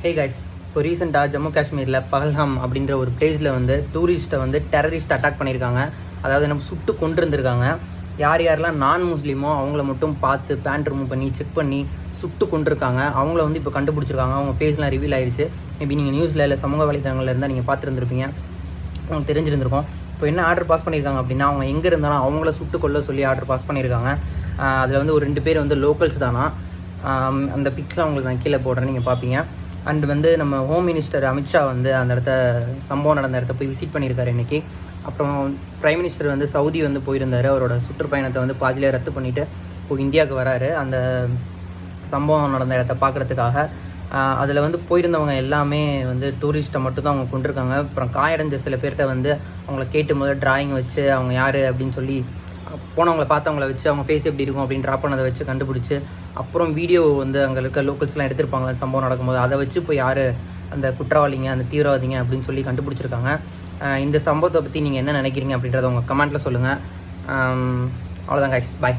Hey guys, இப்போ ரீசெண்டாக ஜம்மு காஷ்மீரில் பஹல்காம் அப்படின்ற ஒரு பிளேஸில் வந்து டூரிஸ்ட்டை வந்து டெரரிஸ்ட் அட்டாக் பண்ணியிருக்காங்க. அதாவது நம்ம சுட்டு கொண்டு இருந்திருக்காங்க. யார் யாரெல்லாம் நான் முஸ்லீமோ அவங்கள மட்டும் பார்த்து பேண்ட் ரிமூவ் பண்ணி செக் பண்ணி சுட்டு கொண்டிருக்காங்க. அவங்கள வந்து இப்போ கண்டுபிடிச்சிருக்காங்க. அவங்க ஃபேஸ்லாம் ரிவீல் ஆயிடுச்சு. மேபி நீங்கள் நியூஸில் இல்லை சமூக வலைதளங்களில் இருந்தால் நீங்கள் பார்த்துருந்துருப்பீங்க, உங்களுக்கு தெரிஞ்சிருந்திருக்கும். இப்போ என்ன ஆர்டர் பாஸ் பண்ணியிருக்காங்க அப்படின்னா, அவங்க எங்கே இருந்தாலும் அவங்கள சுட்டு கொள்ள சொல்லி ஆர்டர் பாஸ் பண்ணியிருக்காங்க. அதில் வந்து ஒரு 2 பேர் வந்து லோக்கல்ஸ் தானா. அந்த பிக்ஸ்லாம் உங்களுக்கு நான் கீழே போடுறேன், நீங்கள் பார்ப்பீங்க. அண்ட் வந்து நம்ம ஹோம் மினிஸ்டர் அமித்ஷா வந்து அந்த இடத்த சம்பவம் நடந்த இடத்த போய் விசிட் பண்ணியிருக்காரு இன்றைக்கி. அப்புறம் பிரைம் மினிஸ்டர் வந்து சவுதி வந்து போயிருந்தார். அவரோட சுற்றுப்பயணத்தை வந்து பாதியிலே ரத்து பண்ணிவிட்டு இப்போ இந்தியாவுக்கு வராரு அந்த சம்பவம் நடந்த இடத்த பார்க்குறதுக்காக. அதில் வந்து போயிருந்தவங்க எல்லாமே வந்து டூரிஸ்ட்டை மட்டும் தான் அவங்க கொண்டிருக்காங்க. அப்புறம் காயடைஞ்ச சில பேர்கிட்ட வந்து அவங்கள கேட்டு முதல்ல டிராயிங் வச்சு அவங்க யார் அப்படின்னு சொல்லி போனவங்களை பார்த்தவங்கள வச்சு அவங்க ஃபேஸ் எப்படி இருக்கும் அப்படின்னு ட்ரா பண்ணதை வச்சு கண்டுபிடிச்சி, அப்புறம் வீடியோ வந்து அங்கே இருக்க லோக்கல்ஸ்லாம் எடுத்திருப்பாங்களே சம்பவம் நடக்கும்போது, அதை வச்சு இப்போ யார் அந்த குற்றவாளிங்க அந்த தீவிரவாதிங்க அப்படின்னு சொல்லி கண்டுபிடிச்சிருக்காங்க. இந்த சம்பவத்தை பற்றி நீங்கள் என்ன நினைக்கிறீங்க அப்படின்றத உங்கள் கமெண்ட்டில் சொல்லுங்கள். அவ்வளோதான் கைஸ், பாய்.